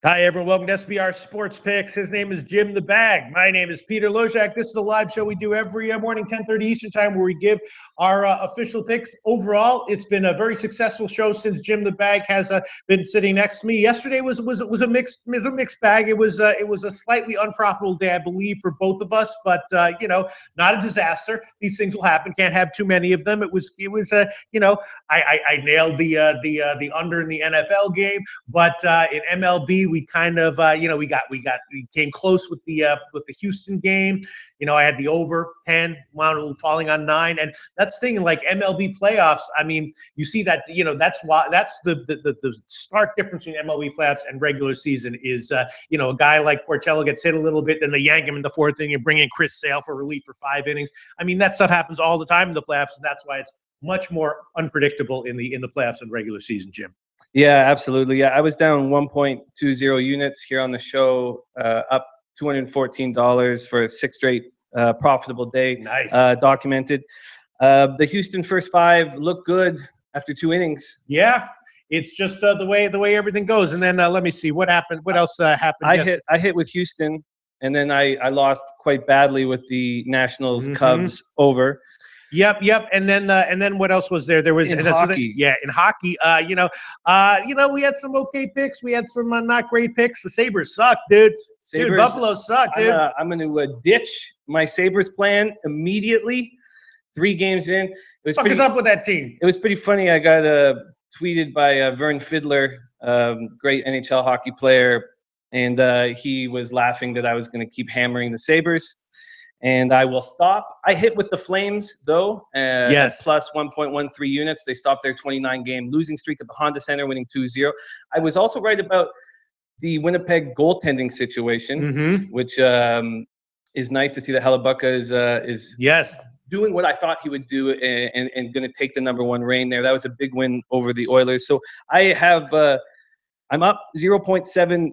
Hi, everyone. Welcome to SBR Sports Picks. His name is Jim the Bag. My name is Peter Loshak. This is a live show we do every morning, 10:30 Eastern Time, where we give our official picks. Overall, it's been a very successful show since Jim the Bag has been sitting next to me. Yesterday was a mixed bag. It was a slightly unprofitable day, I believe, for both of us, but not a disaster. These things will happen. Can't have too many of them. I nailed the under in the NFL game, but in MLB. We kind of, we came close with the Houston game. I had the over 10, wound up falling on 9, and that's the thing. Like MLB playoffs, I mean, you see that. That's the stark difference between MLB playoffs and regular season is, a guy like Porcello gets hit a little bit, then they yank him in the fourth inning and bring in Chris Sale for relief for 5 innings. I mean, that stuff happens all the time in the playoffs, and that's why it's much more unpredictable in the playoffs and regular season, Jim. Yeah, absolutely. Yeah, I was down 1.20 units here on the show, up $214 for a 6th straight profitable day. Nice. Documented. The Houston first 5 looked good after 2 innings. Yeah, it's just the way everything goes. And then let me see what happened. What else happened? I hit with Houston, and then I lost quite badly with the Nationals Cubs over. Yep. And then what else was there? There was in hockey. In hockey. We had some okay picks. We had some not great picks. The Sabres suck, dude. Dude, Buffalo suck, dude. I'm going to ditch my Sabres plan immediately. 3 games in. What's up with that team? It was pretty funny. I got tweeted by Vern Fiddler, great NHL hockey player, and he was laughing that I was going to keep hammering the Sabres. And I will stop. I hit with the Flames, though. Yes. Plus 1.13 units. They stopped their 29-game losing streak at the Honda Center, winning 2-0. I was also right about the Winnipeg goaltending situation, which is nice to see that Hellebuyck is yes, doing what I thought he would do and going to take the #1 reign there. That was a big win over the Oilers. So I have I'm up 0.70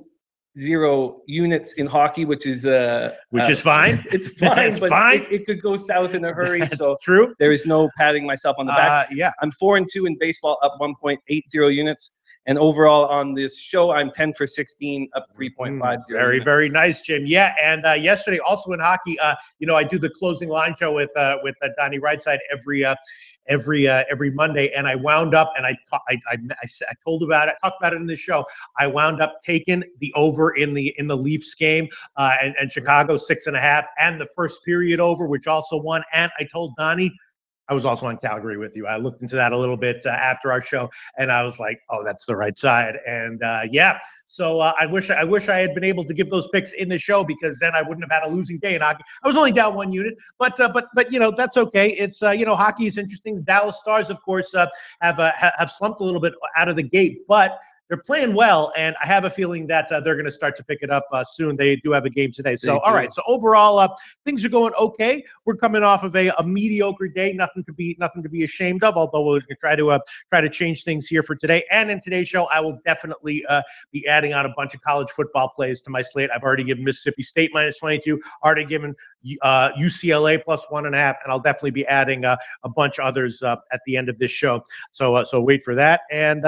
units in hockey, which is fine. It's fine, it's but fine. It could go south in a hurry. That's so true. There is no patting myself on the back. Yeah, I'm 4-2 in baseball, up 1.80 units. And overall on this show, I'm 10 for 16, up 3.50. Very, very nice, Jim. Yeah, and yesterday also in hockey, I do the closing line show with Donnie Rightside every Monday, and I wound up, and I talked about it in the show. I wound up taking the over in the Leafs game, and Chicago 6.5, and the first period over, which also won. And I told Donnie, I was also on Calgary with you. I looked into that a little bit after our show, and I was like, "Oh, that's the right side." And so I wish I had been able to give those picks in the show, because then I wouldn't have had a losing day in hockey. I was only down 1 unit, but that's okay. It's hockey is interesting. The Dallas Stars, of course, have slumped a little bit out of the gate, but they're playing well, and I have a feeling that they're going to start to pick it up soon. They do have a game today. So, all right. So overall, things are going okay. We're coming off of a mediocre day. Nothing to be ashamed of. Although we're going to try to change things here for today. And in today's show, I will definitely be adding on a bunch of college football plays to my slate. I've already given Mississippi State -22. Already given UCLA +1.5, and I'll definitely be adding a bunch of others at the end of this show. So wait for that. And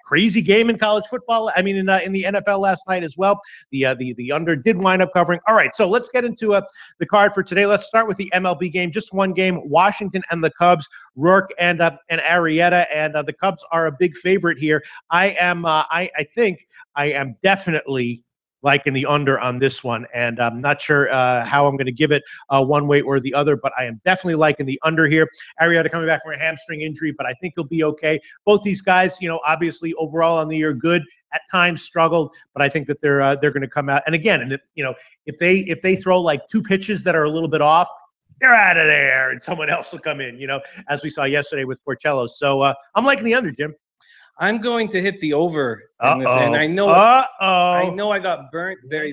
crazy game in college football. I mean, in the NFL last night as well. The under did wind up covering. All right, so let's get into the card for today. Let's start with the MLB game. Just one game: Washington and the Cubs. Rourke and Arrieta, and the Cubs are a big favorite here. I think I am definitely liking the under on this one, and I'm not sure how I'm going to give it one way or the other, but I am definitely liking the under here. Arrieta coming back from a hamstring injury, but I think he'll be okay. Both these guys, obviously overall on the year, good. At times struggled, but I think that they're going to come out. And again, if they throw like 2 pitches that are a little bit off, they're out of there, and someone else will come in. As we saw yesterday with Porcello. So I'm liking the under, Jim. I'm going to hit the over in this, and I know I got burnt very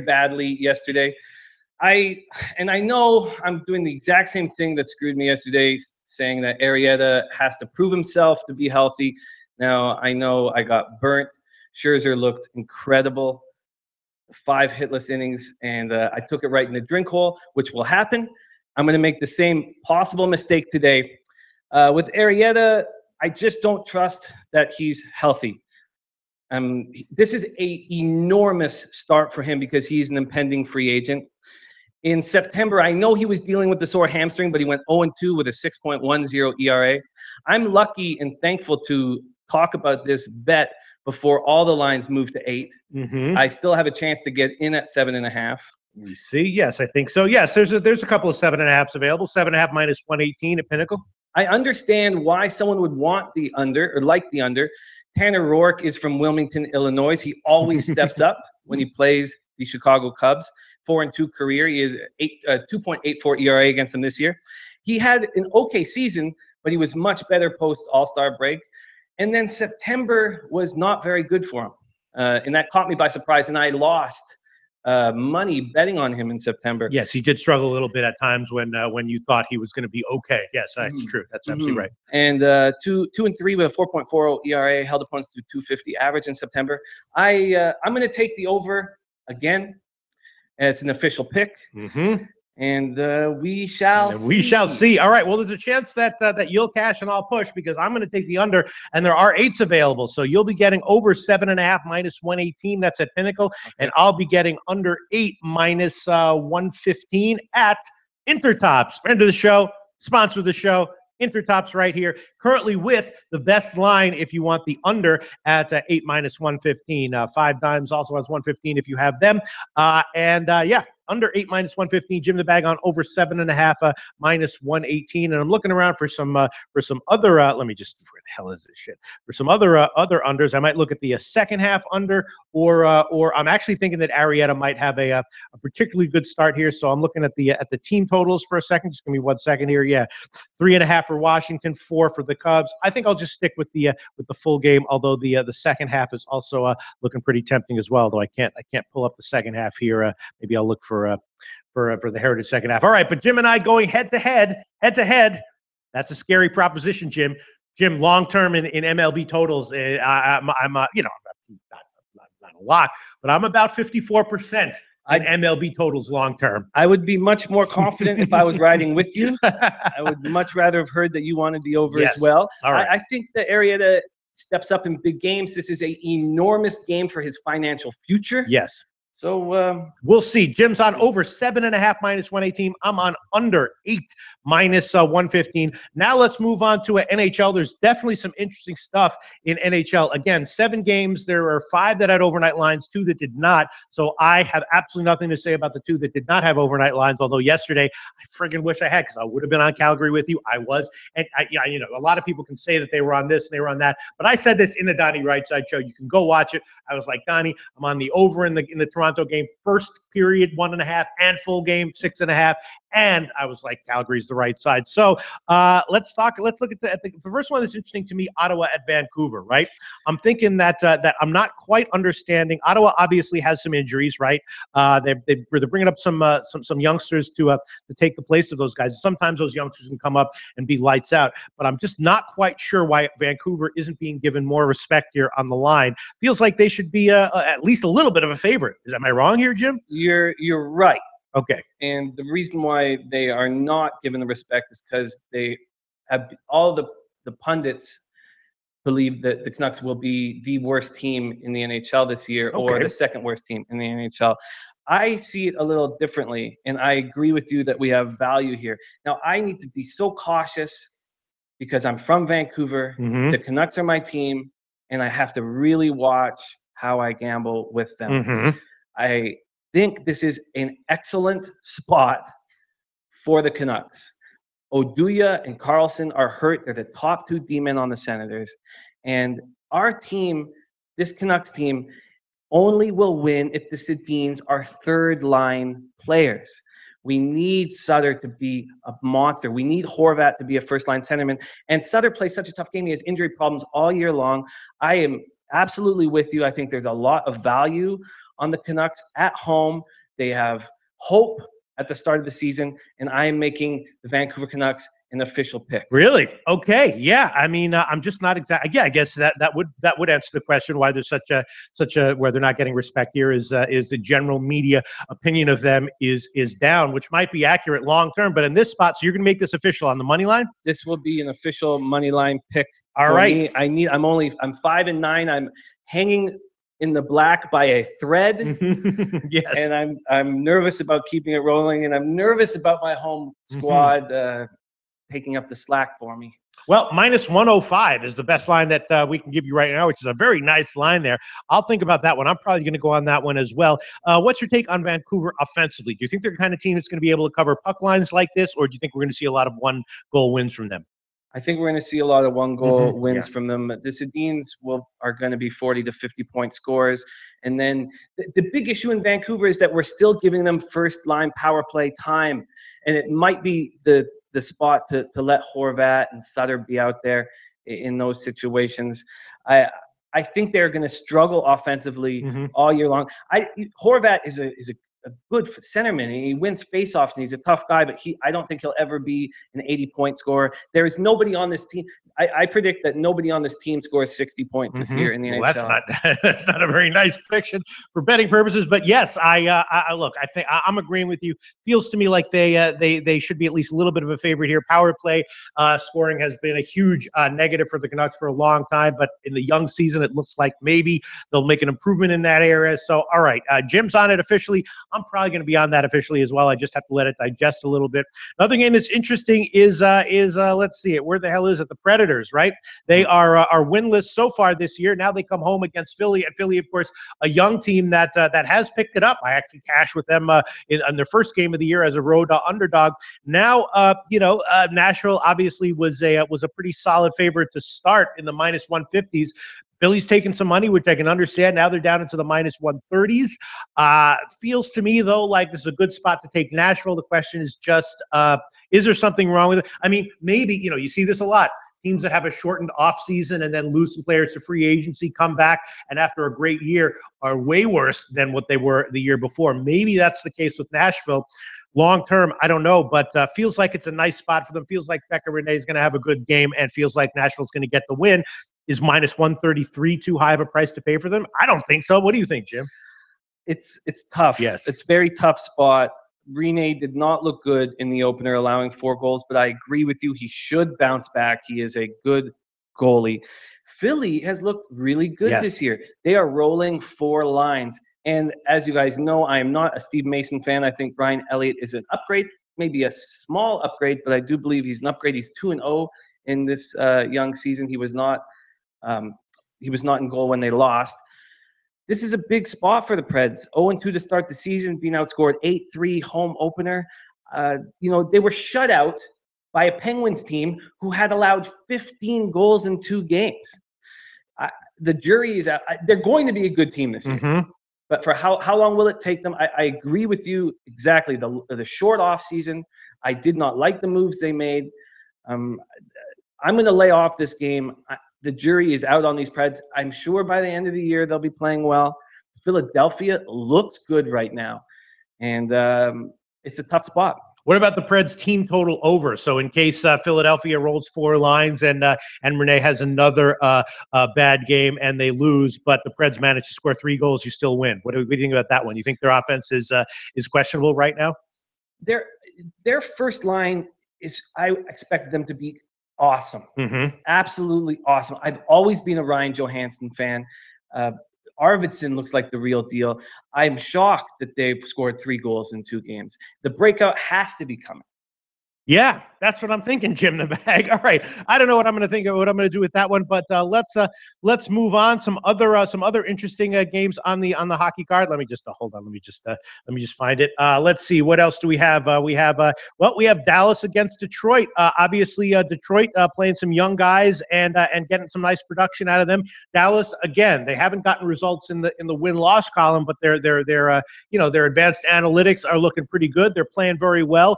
badly yesterday. I know I'm doing the exact same thing that screwed me yesterday, saying that Arrieta has to prove himself to be healthy. Now I know I got burnt. Scherzer looked incredible, 5 hitless innings, and I took it right in the drink hole, which will happen. I'm going to make the same possible mistake today with Arrieta. I just don't trust that he's healthy. This is a enormous start for him because he's an impending free agent. In September, I know he was dealing with the sore hamstring, but he went 0-2 with a 6.10 ERA. I'm lucky and thankful to talk about this bet before all the lines moved to 8. I still have a chance to get in at 7.5. You see, yes, I think so. Yes, there's a couple of 7.5s available. 7.5 minus 118 at Pinnacle. I understand why someone would want the under or like the under. Tanner Roark is from Wilmington, Illinois. He always steps up when he plays the Chicago Cubs. 4-2 career. He is 2.84 ERA against them this year. He had an okay season, but he was much better post All-Star break. And then September was not very good for him. And that caught me by surprise. And I lost money betting on him in September. Yes, he did struggle a little bit at times when you thought he was going to be okay. Yes, that's true. That's absolutely right. And 2-3 with a 4.40 ERA, held opponents to 250 average in September. I'm going to take the over again. It's an official pick. And we shall see. All right. Well, there's a chance that you'll cash and I'll push because I'm going to take the under, and there are 8s available. So you'll be getting over 7.5 minus 118. That's at Pinnacle, and I'll be getting under 8 minus 115 at Intertops. Friend of the show, sponsor of the show. Intertops right here, currently with the best line if you want the under at 8 minus 115. 5 Dimes also has 115 if you have them. Yeah, under 8 minus 115. Jim the Bag on over 7.5 minus 118. And I'm looking around for some other. Let me just. Where the hell is this shit? For some other unders, I might look at the second half under, or I'm actually thinking that Arrieta might have a particularly good start here. So I'm looking at the team totals for a second. Just give me 1 second here. Yeah, 3.5 for Washington, 4 for the Cubs. I think I'll just stick with the full game. Although the second half is also looking pretty tempting as well. Though I can't pull up the second half here. Maybe I'll look for the Heritage second half. All right, but Jim and I going head to head. That's a scary proposition, Jim. Jim, long term in MLB totals, I'm not a lot, but I'm about 54% in MLB totals long term. I would be much more confident if I was riding with you. I would much rather have heard that you wanted the over as well. All right. I think the Arrieta steps up in big games. This is an enormous game for his financial future. Yes. So we'll see. Jim's on over 7.5 minus 118. I'm on under 8 minus 115. Now let's move on to NHL. There's definitely some interesting stuff in NHL. Again, 7 games. There are 5 that had overnight lines, 2 that did not. So I have absolutely nothing to say about the 2 that did not have overnight lines. Although yesterday, I friggin' wish I had, because I would have been on Calgary with you. I was, and a lot of people can say that they were on this and they were on that. But I said this in the Donnie Rightside show. You can go watch it. I was like, Donnie, I'm on the over in the Toronto game, first period 1.5, and full game 6.5, and I was like, Calgary's the right side. So let's look at the first one that's interesting to me, Ottawa at Vancouver, right? I'm thinking that I'm not quite understanding. Ottawa obviously has some injuries, right? They're bringing up some youngsters to take the place of those guys. Sometimes those youngsters can come up and be lights out, but I'm just not quite sure why Vancouver isn't being given more respect here on the line. Feels like they should be at least a little bit of a favorite. Am I wrong here, Jim? You're right. Okay. And the reason why they are not given the respect is because they have all the pundits believe that the Canucks will be the worst team in the NHL this year, or the second worst team in the NHL. I see it a little differently, and I agree with you that we have value here. Now, I need to be so cautious because I'm from Vancouver. The Canucks are my team, and I have to really watch how I gamble with them. I think this is an excellent spot for the Canucks. Oduya and Carlson are hurt. They're the top 2 D-men on the Senators. And our team, this Canucks team, only will win if the Sedins are third-line players. We need Sutter to be a monster. We need Horvat to be a first-line centerman. And Sutter plays such a tough game. He has injury problems all year long. I am absolutely with you. I think there's a lot of value on the Canucks at home. They have hope at the start of the season, and I am making the Vancouver Canucks an official pick. Really? Okay. Yeah. I mean, I'm just not exactly. Yeah, I guess that would answer the question why there's such a where they're not getting respect here is the general media opinion of them is down, which might be accurate long term, but in this spot, so you're going to make this official on the money line? This will be an official money line pick. All right. Me. I'm 5-9. I'm hanging in the black by a thread. Yes. And I'm nervous about keeping it rolling, and I'm nervous about my home squad taking up the slack for me. Well, minus 105 is the best line that we can give you right now, which is a very nice line there. I'll think about that one. I'm probably going to go on that one as well. What's your take on Vancouver offensively? Do you think they're the kind of team that's going to be able to cover puck lines like this, or do you think we're going to see a lot of one-goal wins from them? I think we're going to see a lot of one-goal wins from them. The Sedins are going to be 40 to 50-point scores. And then the big issue in Vancouver is that we're still giving them first-line power play time. And it might be the spot to let Horvat and Sutter be out there in those situations. I think they're going to struggle offensively all year long. Horvat is a good centerman. He wins faceoffs and he's a tough guy, but I don't think he'll ever be an 80-point scorer. There is nobody on this team. I predict that nobody on this team scores 60 points this year in the NHL. That's not a very nice prediction for betting purposes, but yes, look. I think I'm agreeing with you. Feels to me like they should be at least a little bit of a favorite here. Power play scoring has been a huge negative for the Canucks for a long time, but in the young season, it looks like maybe they'll make an improvement in that area. So, all right, Jim's on it officially. I'm probably going to be on that officially as well. I just have to let it digest a little bit. Another game that's interesting is let's see it. Where the hell is it? The Predators, right? They are winless so far this year. Now they come home against Philly, and Philly, of course, a young team that has picked it up. I actually cashed with them in their first game of the year as a road underdog. Now, Nashville obviously was a pretty solid favorite to start in the minus 150s. Philly's taking some money, which I can understand. Now they're down into the minus 130s. Feels to me, though, like this is a good spot to take Nashville. The question is just, is there something wrong with it? I mean, maybe, you see this a lot. Teams that have a shortened offseason and then lose some players to free agency, come back, and after a great year are way worse than what they were the year before. Maybe that's the case with Nashville. Long term, I don't know, but feels like it's a nice spot for them. Feels like Pekka Rinne is going to have a good game, and feels like Nashville's going to get the win. Is minus 133 too high of a price to pay for them? I don't think so. What do you think, Jim? It's tough. Yes. It's very tough spot. Rinne did not look good in the opener, allowing 4 goals, but I agree with you. He should bounce back. He is a good goalie. Philly has looked really good this year. They are rolling 4 lines. And as you guys know, I am not a Steve Mason fan. I think Brian Elliott is an upgrade, maybe a small upgrade, but I do believe he's an upgrade. He's 2-0 in this young season. He was not in goal when they lost. This is a big spot for the Preds. 0-2 to start the season, being outscored 8-3 home opener. They were shut out by a Penguins team who had allowed 15 goals in 2 games. The jury is out. They're going to be a good team this year. But for how long will it take them? I agree with you exactly. The short off season, I did not like the moves they made. I'm going to lay off this game. The jury is out on these Preds. I'm sure by the end of the year they'll be playing well. Philadelphia looks good right now, and it's a tough spot. What about the Preds team total over? So in case Philadelphia rolls 4 lines and Rinne has another bad game and they lose, but the Preds manage to score 3 goals, you still win. What do you think about that one? You think their offense is questionable right now? Their first line is, I expect them to be awesome. Absolutely awesome. I've always been a Ryan Johansson fan. Arvidsson looks like the real deal. I'm shocked that they've scored 3 goals in 2 games. The breakout has to be coming. Yeah, that's what I'm thinking, Jim the Bag. All right, I don't know what I'm going to think of, what I'm going to do with that one, but let's move on. Some other interesting games on the hockey card. Let me just hold on. Let me just find it. Let's see, what else do we have? We have Dallas against Detroit. Obviously, Detroit playing some young guys and getting some nice production out of them. Dallas, again, they haven't gotten results in the win-loss column, but their advanced analytics are looking pretty good. They're playing very well.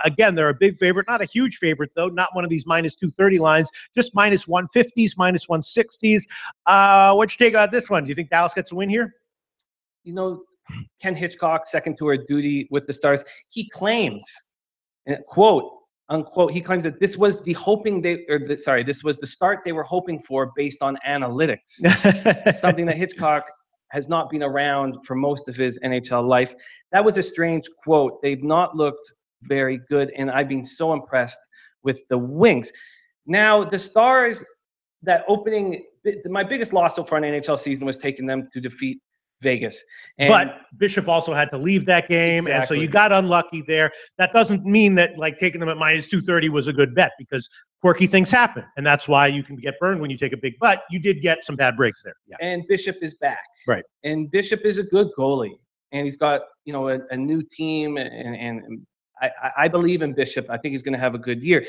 Again, they're a big favorite, not a huge favorite though, not one of these minus 230 lines, just minus 150s, minus 160s. What'd you take on this one? Do you think Dallas gets a win here? Ken Hitchcock, second tour of duty with the Stars, he claims, quote unquote, he claims that this was the start they were hoping for based on analytics. Something that Hitchcock has not been around for most of his NHL life. That was a strange quote. They've not looked very good, and I've been so impressed with the Wings. Now, the Stars, that opening my biggest loss so far in the NHL season was taking them to defeat Vegas. But Bishop also had to leave that game, and so you got unlucky there. That doesn't mean that like taking them at -230 was a good bet, because quirky things happen, and that's why you can get burned when you take a big bet. You did get some bad breaks there. Yeah. And Bishop is back. Right. And Bishop is a good goalie, and he's got, you know, a new team, and I believe in Bishop. I think he's going to have a good year.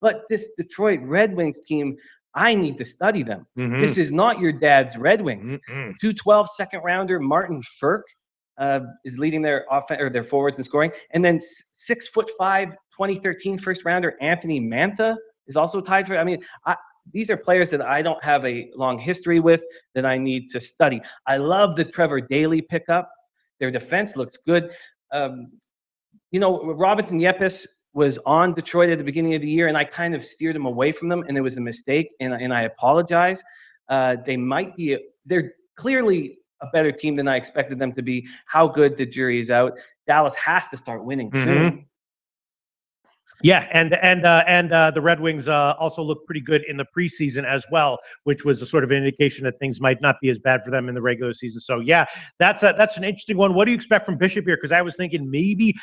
But this Detroit Red Wings team, I need to study them. This is not your dad's Red Wings. 212 second rounder Martin Ferk is leading their offense, or their forwards in scoring, and then 6'5", 2013 first rounder Anthony Mantha is also tied for. I mean, these are players that I don't have a long history with, that I need to study. I love the Trevor Daley pickup. Their defense looks good. You know, Robinson Yepes was on Detroit at the beginning of the year, and I kind of steered him away from them, and it was a mistake, and I apologize. They're clearly a better team than I expected them to be. How good, the jury is out. Dallas has to start winning soon. Yeah, and the Red Wings also look pretty good in the preseason as well, which was a sort of an indication that things might not be as bad for them in the regular season. So yeah, that's an interesting one. What do you expect from Bishop here? Because I was thinking maybe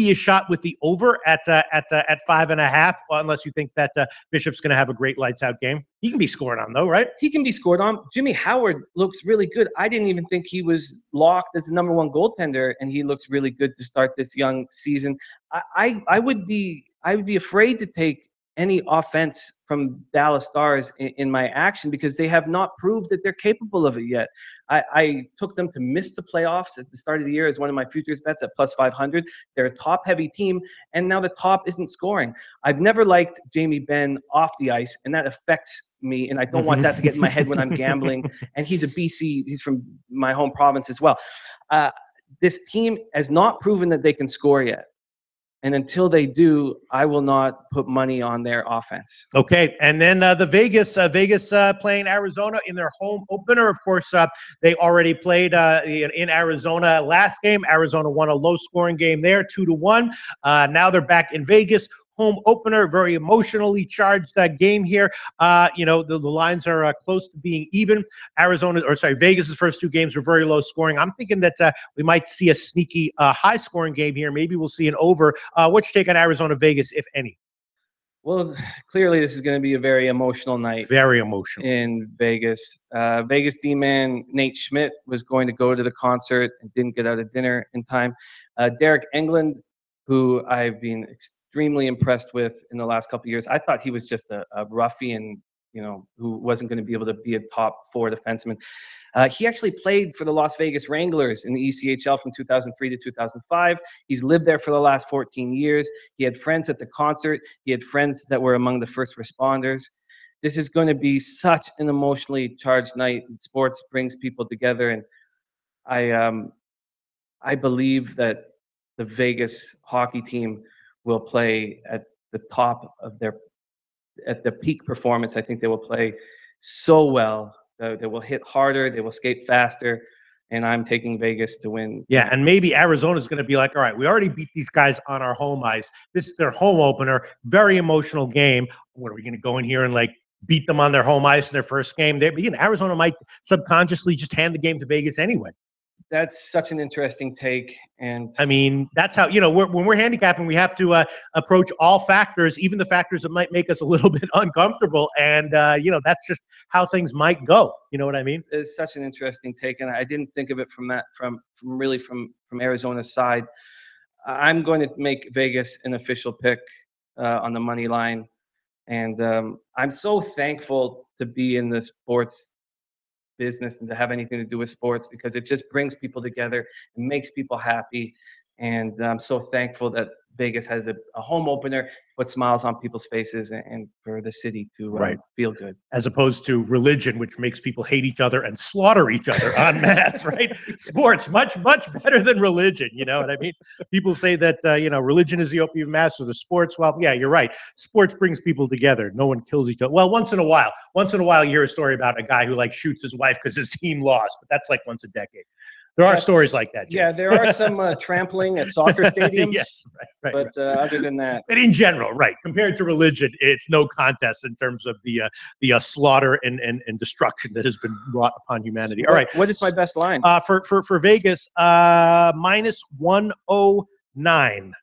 a shot with the over at 5.5, unless you think that Bishop's going to have a great lights out game. He can be scored on though, right? He can be scored on. Jimmy Howard looks really good. I didn't even think he was locked as the #1 goaltender, and he looks really good to start this young season. I would be afraid to take any offense from Dallas Stars in my action, because they have not proved that they're capable of it yet. I took them to miss the playoffs at the start of the year as one of my futures bets at +500. They're a top-heavy team, and now the top isn't scoring. I've never liked Jamie Benn off the ice, and that affects me, and I don't want that to get in my head when I'm gambling. And he's a BC. He's from my home province as well. This team has not proven that they can score yet. And until they do, I will not put money on their offense. Okay, and then the Vegas playing Arizona in their home opener. Of course, they already played in Arizona last game. Arizona won a low-scoring game there, 2-1. Now they're back in Vegas. Home opener, very emotionally charged game here. You know, the lines are close to being even. Vegas's first 2 games were very low scoring. I'm thinking that we might see a sneaky high scoring game here. Maybe we'll see an over. What's your take on Arizona Vegas, if any? Well, clearly this is going to be a very emotional night. Very emotional. In Vegas. Vegas D-man Nate Schmidt was going to go to the concert and didn't get out of dinner in time. Derek Englund, who I've been extremely impressed with in the last couple of years. I thought he was just a ruffian, you know, who wasn't going to be able to be a top 4 defenseman. He actually played for the Las Vegas Wranglers in the ECHL from 2003 to 2005. He's lived there for the last 14 years. He had friends at the concert. He had friends that were among the first responders. This is going to be such an emotionally charged night. Sports brings people together, and I believe that the Vegas hockey team will play at the top of at the peak performance. I think they will play so well. They will hit harder. They will skate faster. And I'm taking Vegas to win. Yeah, and maybe Arizona's going to be like, all right, we already beat these guys on our home ice. This is their home opener. Very emotional game. What, are we going to go in here and like beat them on their home ice in their first game? Arizona might subconsciously just hand the game to Vegas anyway. That's such an interesting take. And I mean, that's how, you know, when we're handicapping, we have to approach all factors, even the factors that might make us a little bit uncomfortable. And, you know, that's just how things might go. You know what I mean? It's such an interesting take. And I didn't think of it from Arizona's side. I'm going to make Vegas an official pick on the money line. And I'm so thankful to be in the sports business and to have anything to do with sports, because it just brings people together and makes people happy. And I'm so thankful that Vegas has a home opener, put smiles on people's faces, and for the city to feel good. As opposed to religion, which makes people hate each other and slaughter each other en masse, right? Sports, much better than religion. You know what I mean? People say that, you know, religion is the opium of mass, or the sports. Well, yeah, you're right. Sports brings people together. No one kills each other. Well, once in a while you hear a story about a guy who like shoots his wife because his team lost, but that's like once a decade. There are stories like that, Jim. Yeah, there are some trampling at soccer stadiums. Yes, right. But other than that, but in general, right, compared to religion, it's no contest in terms of the slaughter and destruction that has been brought upon humanity. All right, what is my best line? For Vegas, minus 109.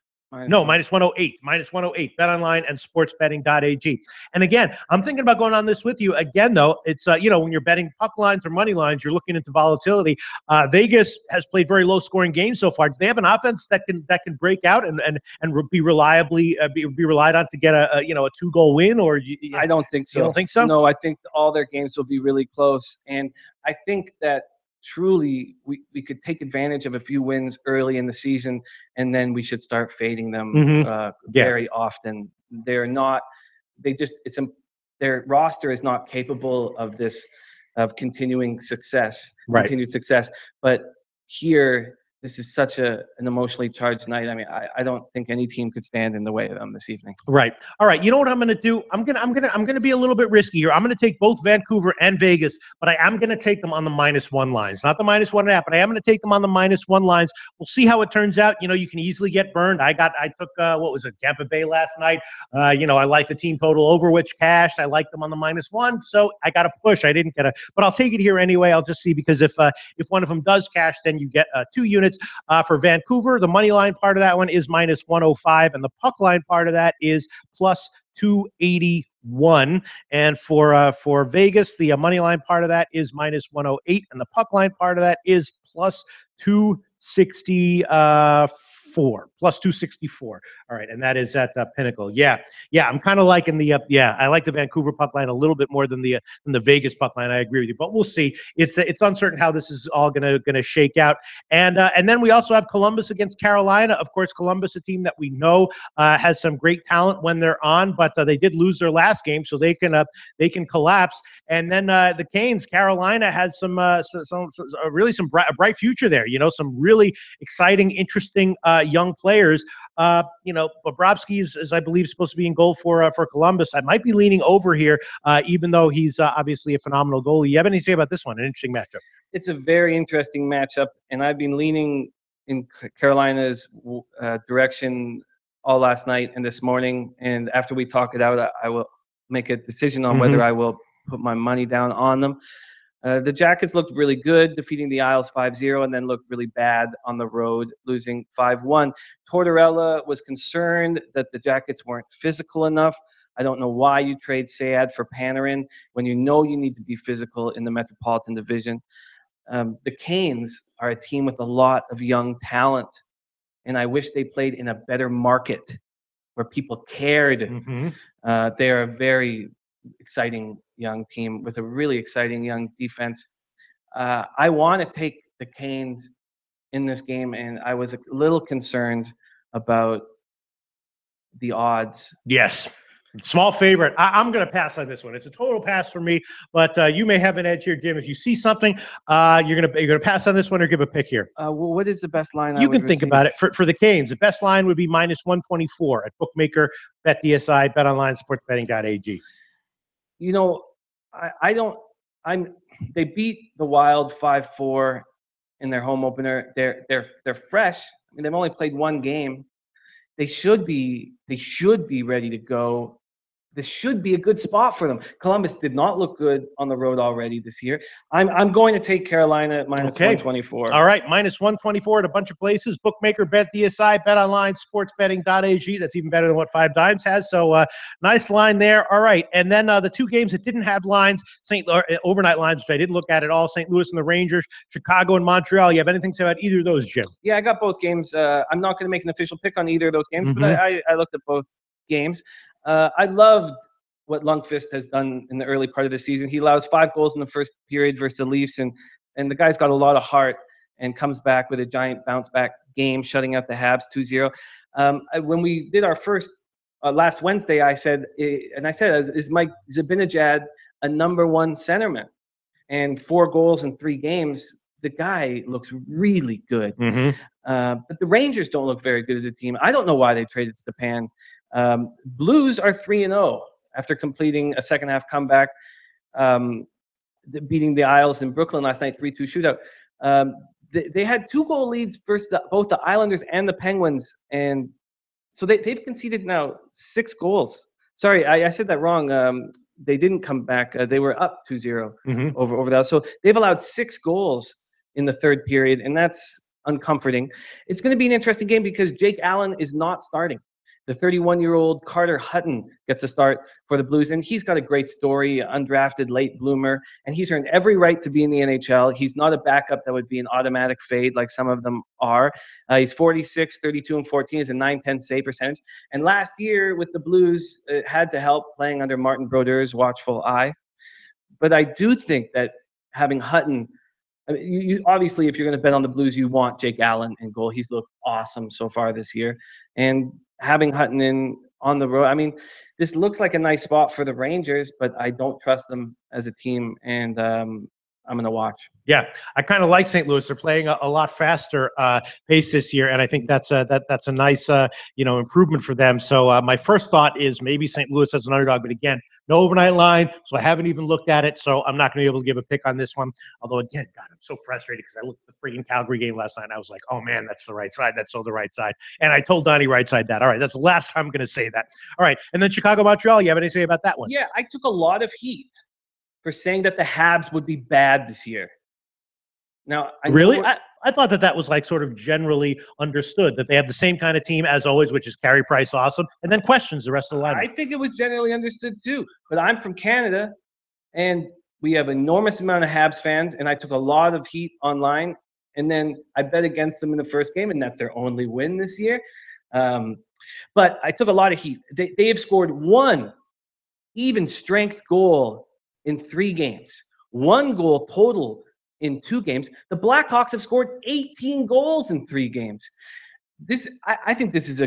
No, minus 108. Minus 108. Bet online and sportsbetting.ag. And again, I'm thinking about going on this with you. Again, though, it's when you're betting puck lines or money lines, you're looking into volatility. Vegas has played very low scoring games so far. Do they have an offense that can break out and be reliably be relied on to get a 2-goal win? Or I don't think so. You don't think so? No, I think all their games will be really close, and I think that truly we could take advantage of a few wins early in the season, and then we should start fading them very often. They're not, their roster is not capable of continued success. But here, this is such an emotionally charged night. I mean, I don't think any team could stand in the way of them this evening. Right. All right. You know what I'm going to do? I'm going to be a little bit risky here. I'm going to take both Vancouver and Vegas, but I am going to take them on the -1 lines, not the -1.5, but I am going to take them on the -1 lines. We'll see how it turns out. You can easily get burned. I took what was it, Tampa Bay last night. I like the team total over which cashed. I like them on the -1, so I got to push. I didn't get but I'll take it here anyway. I'll just see, because if one of them does cash, then you get 2 units. For Vancouver, the money line part of that one is -105, and the puck line part of that is +281. And for Vegas, the money line part of that is -108, and the puck line part of that is +264. +264. All right, and that is at Pinnacle. Yeah, I'm kind of liking the I like the Vancouver puck line a little bit more than the Vegas puck line. I agree with you, but we'll see. It's uncertain how this is all gonna shake out. And then we also have Columbus against Carolina. Of course, Columbus, a team that we know has some great talent when they're on, but they did lose their last game, so they can collapse. And then the Canes, Carolina has some bright future there. Some really exciting, interesting young players. Bobrovsky is I believe supposed to be in goal for Columbus. I might be leaning over here, even though he's obviously a phenomenal goalie. You have anything to say about this one? An interesting matchup. It's a very interesting matchup, and I've been leaning in Carolina's direction all last night and this morning. And after we talk it out, I will make a decision on whether I will put my money down on them. The Jackets looked really good, defeating the Isles 5-0, and then looked really bad on the road, losing 5-1. Tortorella was concerned that the Jackets weren't physical enough. I don't know why you trade Saad for Panarin when you know you need to be physical in the Metropolitan Division. The Canes are a team with a lot of young talent, and I wish they played in a better market where people cared. They are a very exciting young team with a really exciting young defense. I want to take the Canes in this game, and I was a little concerned about the odds. Yes. Small favorite. I'm going to pass on this one. It's a total pass for me, but you may have an edge here, Jim. If you see something, you're gonna pass on this one or give a pick here. Well, what is the best line? You can think about it. For the Canes, the best line would be -124 at bookmaker, BetDSI, BetOnline, SportsBetting.ag. They beat the Wild 5-4 in their home opener. They're fresh. I mean, they've only played one game. They should be ready to go. This should be a good spot for them. Columbus did not look good on the road already this year. I'm going to take Carolina at -124. All right, -124 at a bunch of places. Bookmaker, BetDSI, BetOnline, SportsBetting.ag. That's even better than what 5 Dimes has. So nice line there. All right, and then the 2 games that didn't have lines, overnight lines, which I didn't look at all. St. Louis and the Rangers, Chicago and Montreal. You have anything to say about either of those, Jim? Yeah, I got both games. I'm not going to make an official pick on either of those games, but I looked at both games. I loved what Lundqvist has done in the early part of the season. He allows 5 goals in the first period versus the Leafs, and the guy's got a lot of heart and comes back with a giant bounce-back game, shutting out the Habs 2-0. When we did our first last Wednesday, I said, is Mike Zibanejad a #1 centerman? And 4 goals in 3 games, the guy looks really good. But the Rangers don't look very good as a team. I don't know why they traded Stepan. Blues are 3-0 after completing a second-half comeback, beating the Isles in Brooklyn last night, 3-2 shootout. they had 2-goal leads versus both the Islanders and the Penguins, and so they've conceded now 6 goals. Sorry, I said that wrong. They didn't come back. They were up 2-0 over that. So they've allowed 6 goals in the third period, and that's uncomforting. It's going to be an interesting game because Jake Allen is not starting. The 31-year-old Carter Hutton gets a start for the Blues, and he's got a great story, undrafted late bloomer, and he's earned every right to be in the NHL. He's not a backup that would be an automatic fade like some of them are. He's 46, 32, and 14 is a .910 save percentage. And last year with the Blues, it had to help playing under Martin Brodeur's watchful eye. But I do think that having Hutton, I mean, you obviously, if you're going to bet on the Blues, you want Jake Allen in goal. He's looked awesome so far this year. And having Hutton in on the road, I mean, this looks like a nice spot for the Rangers, but I don't trust them as a team, and I'm going to watch. Yeah, I kind of like St. Louis. They're playing a lot faster pace this year, and I think that's a nice improvement for them. So my first thought is maybe St. Louis as an underdog, but again, no overnight line, so I haven't even looked at it. So I'm not going to be able to give a pick on this one. Although again, God, I'm so frustrated because I looked at the freaking Calgary game last night, and I was like, oh man, that's the right side. That's so the right side. And I told Donnie right side that. All right, that's the last time I'm going to say that. All right, and then Chicago Montreal. You have anything to say about that one? Yeah, I took a lot of heat for saying that the Habs would be bad this year. Now, I thought that was like sort of generally understood that they have the same kind of team as always, which is Carey Price, awesome, and then questions the rest of the lineup. I think it was generally understood too, but I'm from Canada, and we have an enormous amount of Habs fans, and I took a lot of heat online, and then I bet against them in the first game, and that's their only win this year. But I took a lot of heat. They have scored 1 even strength goal in 3 games, 1 goal total in 2 games. The Blackhawks have scored 18 goals in 3 games. I think this is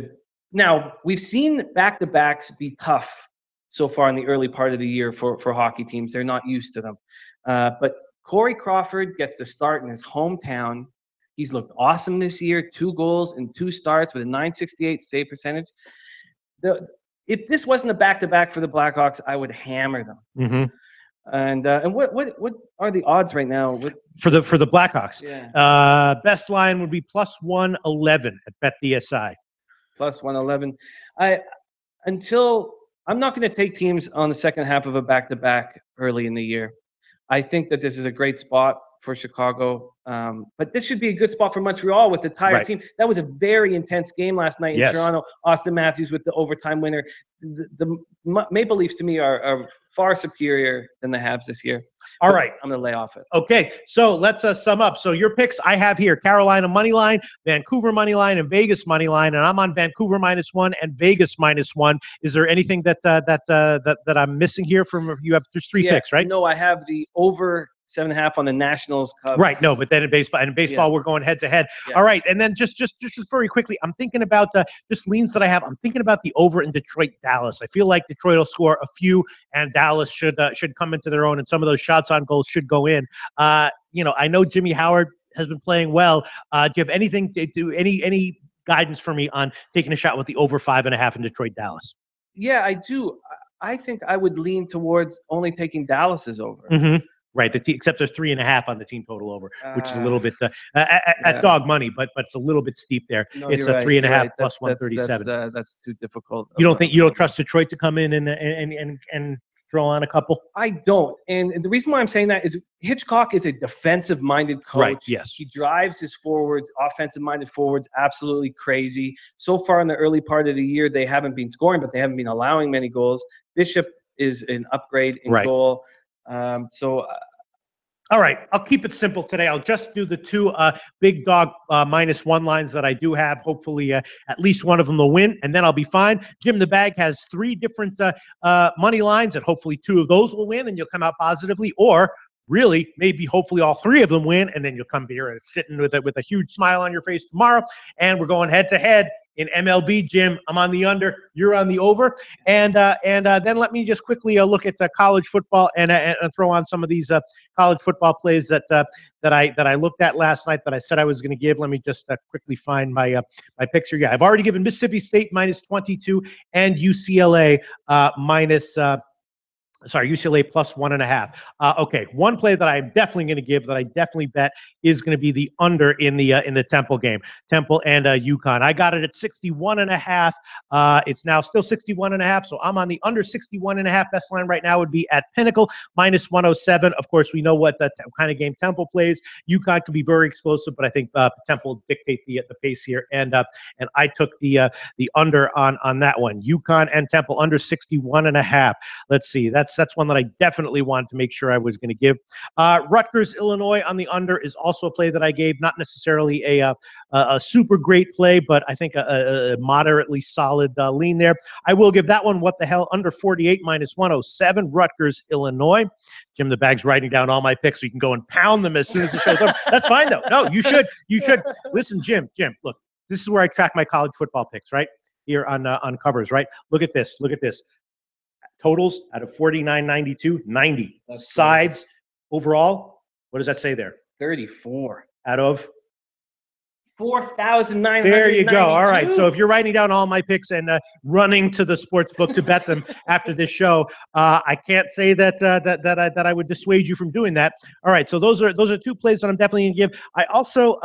now we've seen back-to-backs be tough so far in the early part of the year for hockey teams. They're not used to them. But Corey Crawford gets the start in his hometown. He's looked awesome this year, 2 goals in 2 starts with a .968 save percentage. If this wasn't a back-to-back for the Blackhawks, I would hammer them. And what are the odds right now for the Blackhawks? Yeah. Best line would be +111 at BetDSI. +111. I'm not going to take teams on the second half of a back-to-back early in the year. I think that this is a great spot for Chicago, but this should be a good spot for Montreal with the tired team. That was a very intense game last night in Toronto. Austin Matthews with the overtime winner. The Maple Leafs to me are far superior than the Habs this year. All right. I'm going to lay off it. Okay, so let's sum up. So your picks I have here: Carolina money line, Vancouver money line, and Vegas money line. And I'm on Vancouver -1 and Vegas -1. Is there anything that I'm missing here? From you have just 3 picks, right? No, I have the over 7.5 on the Nationals. Cubs. Right. No, but then in baseball, we're going head to head. Yeah. All right, and then just very quickly, I'm thinking about just leans that I have. I'm thinking about the over in Detroit Dallas. I feel like Detroit will score a few, and Dallas should come into their own, and some of those shots on goals should go in. I know Jimmy Howard has been playing well. Do you have anything to do? Any guidance for me on taking a shot with the over 5.5 in Detroit Dallas? Yeah, I do. I think I would lean towards only taking Dallas's over. Right, except there's 3.5 on the team total over, which is a little bit at dog money, but it's a little bit steep there. No, it's a 3.5 plus 137. That's too difficult. You don't trust Detroit to come in and throw on a couple? I don't, and the reason why I'm saying that is Hitchcock is a defensive-minded coach. Right. Yes. He drives his forwards, offensive-minded forwards, absolutely crazy. So far in the early part of the year, they haven't been scoring, but they haven't been allowing many goals. Bishop is an upgrade in goal. All right, I'll keep it simple today. I'll just do the 2 big dog -1 lines that I do have. Hopefully, at least one of them will win, and then I'll be fine. Jim the Bag has 3 different money lines, and hopefully 2 of those will win, and you'll come out positively. Or really, maybe, hopefully, all 3 of them win, and then you'll come here sitting with a huge smile on your face tomorrow. And we're going head to head. In MLB, Jim, I'm on the under, you're on the over, and then let me just quickly look at the college football and throw on some of these college football plays that I looked at last night that I said I was going to give. Let me just quickly find my picture. Yeah, I've already given Mississippi State -22 and UCLA Sorry, UCLA plus 1.5. Okay, one play that I'm definitely going to give, that I definitely bet, is going to be the under in the Temple game, Temple and UConn. I got it at 61.5. It's now still 61.5, so I'm on the under 61.5. Best line right now would be at Pinnacle minus 107. Of course, we know what kind of game Temple plays. UConn can be very explosive, but I think Temple dictate the pace here, and I took the under on that one. UConn and Temple under 61.5. Let's see. That's one that I definitely wanted to make sure I was going to give. Rutgers, Illinois on the under is also a play that I gave. Not necessarily a super great play, but I think a moderately solid lean there. I will give that one, what the hell, under 48 minus 107. Rutgers, Illinois. Jim the Bag's writing down all my picks so you can go and pound them as soon as the show's over. That's fine, though. No, you should. Listen, Jim, look, this is where I track my college football picks, right? Here on covers, right? Look at this. Totals out of 49.92, 90. That's sides crazy. Overall, what does that say there? 34. Out of 4,992. There you go. All right. So if you're writing down all my picks and running to the sports book to bet them after this show, I can't say that I would dissuade you from doing that. All right. So those are two plays that I'm definitely going to give. I also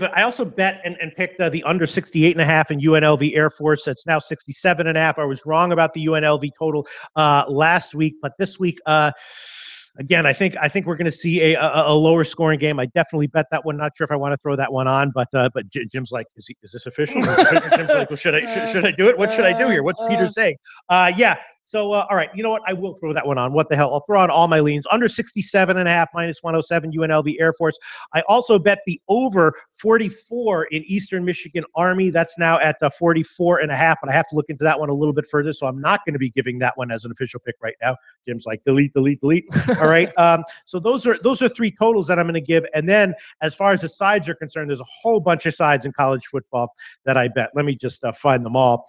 I also bet and picked the under 68.5 in UNLV Air Force. That's now 67.5. I was wrong about the UNLV total last week, but this week, again, I think we're going to see a lower scoring game. I definitely bet that one. Not sure if I want to throw that one on, but Jim's like, is this official? Jim's like, well, should I do it? What should I do here? What's Peter saying? Yeah. So, all right, you know what? I will throw that one on. What the hell? I'll throw on all my leans. Under 67.5, minus 107, UNLV Air Force. I also bet the over 44 in Eastern Michigan Army. That's now at 44.5, but I have to look into that one a little bit further, so I'm not going to be giving that one as an official pick right now. Jim's like, delete. All right. So those are three totals that I'm going to give. And then as far as the sides are concerned, there's a whole bunch of sides in college football that I bet. Let me just find them all.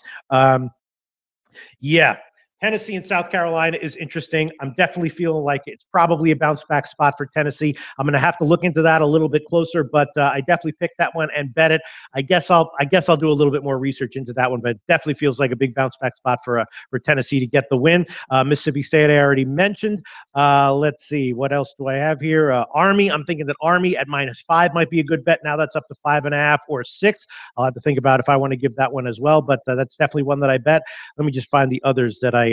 Yeah. Tennessee and South Carolina is interesting. I'm definitely feeling like it's probably a bounce back spot for Tennessee. I'm going to have to look into that a little bit closer, but I definitely picked that one and bet it. I guess I'll do a little bit more research into that one, but it definitely feels like a big bounce back spot for Tennessee to get the win. Mississippi State, I already mentioned. Let's see, what else do I have here? Army. I'm thinking that Army at -5 might be a good bet. Now that's up to 5.5 or 6. I'll have to think about if I want to give that one as well, but that's definitely one that I bet. Let me just find the others that I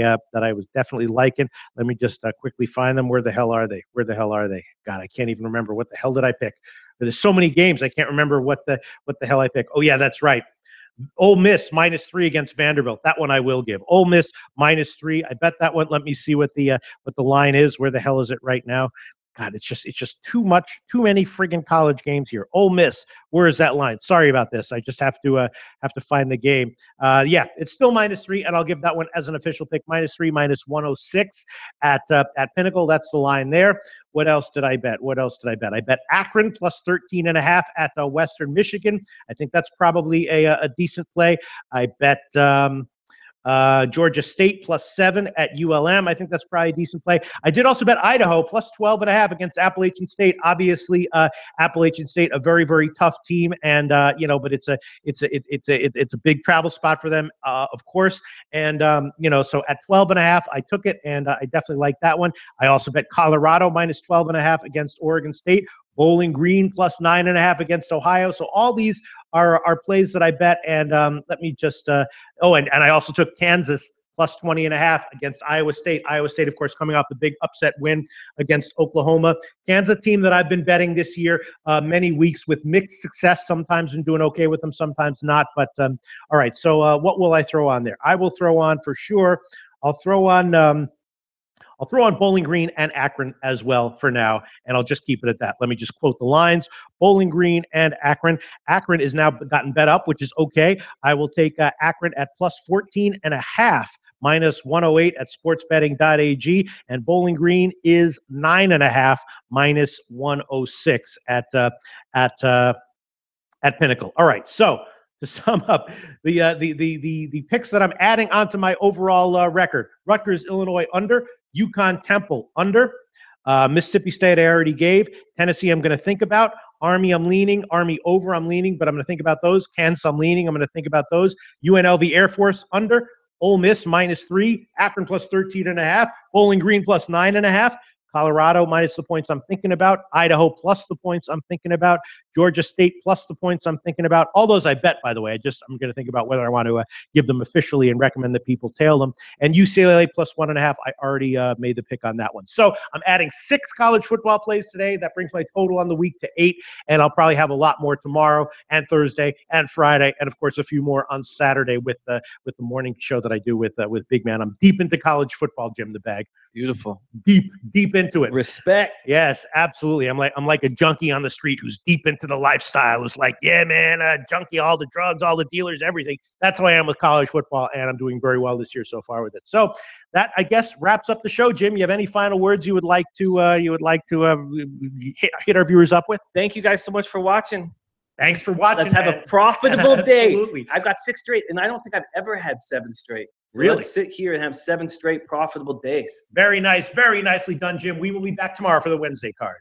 was definitely liking. Let me just quickly find them. Where the hell are they? God, I can't even remember. What the hell did I pick? There's so many games, I can't remember what the hell I picked. Oh yeah, that's right. Ole Miss -3 against Vanderbilt. That one I will give. Ole Miss -3. I bet that one. Let me see what the line is. Where the hell is it right now? God, it's just too many friggin' college games here. Ole Miss, where is that line? Sorry about this. I just have to find the game. Yeah, it's still -3, and I'll give that one as an official pick. -3, -106 at Pinnacle. That's the line there. What else did I bet? I bet Akron +13.5 at Western Michigan. I think that's probably a decent play. I bet Georgia State +7 at ULM. I think that's probably a decent play. I did also bet Idaho +12.5 against Appalachian State. Obviously, Appalachian State, a very, very tough team, and but it's a big travel spot for them, of course. And so at 12.5, I took it, and I definitely like that one. I also bet Colorado -12.5 against Oregon State. Bowling Green +9.5 against Ohio. So all these are plays that I bet. And let me just and I also took Kansas +20.5 against Iowa State. Iowa State, of course, coming off the big upset win against Oklahoma. Kansas, team that I've been betting this year many weeks with mixed success. Sometimes been doing okay with them, sometimes not. But all right. So what will I throw on there? I will throw on for sure. I'll throw on Bowling Green and Akron as well for now, and I'll just keep it at that. Let me just quote the lines. Bowling Green and Akron. Akron is now gotten bet up, which is okay. I will take Akron at +14.5, -108 at sportsbetting.ag, and Bowling Green is 9.5, -106 at Pinnacle. All right, so to sum up, the picks that I'm adding onto my overall record: Rutgers, Illinois under, UConn, Temple under, Mississippi State I already gave, Tennessee I'm going to think about, Army I'm leaning, Army over I'm leaning, but I'm going to think about those. Kansas I'm leaning, I'm going to think about those. UNLV Air Force under, Ole Miss -3, Akron plus 13.5, Bowling Green plus 9.5, Colorado minus the points I'm thinking about, Idaho plus the points I'm thinking about, Georgia State plus the points I'm thinking about. All those I bet, by the way. I'm going to think about whether I want to give them officially and recommend that people tail them. And UCLA plus 1.5, I already made the pick on that one. So I'm adding 6 college football plays today. That brings my total on the week to 8, and I'll probably have a lot more tomorrow and Thursday and Friday, and of course a few more on Saturday with the morning show that I do with Big Man. I'm deep into college football, Jim the Bag. Beautiful. Deep into it. Respect. Yes, absolutely. I'm like a junkie on the street who's deep into the lifestyle. Who's like, yeah, man, junkie, all the drugs, all the dealers, everything. That's why I am with college football, and I'm doing very well this year so far with it. So that, I guess, wraps up the show. Jim, you have any final words you would like to hit our viewers up with? Thank you guys so much for watching. Thanks for watching. Let's have a profitable day. Absolutely. I've got 6 straight, and I don't think I've ever had 7 straight. So Really? let's sit here and have 7 straight profitable days. Very nice. Very nicely done, Jim. We will be back tomorrow for the Wednesday card.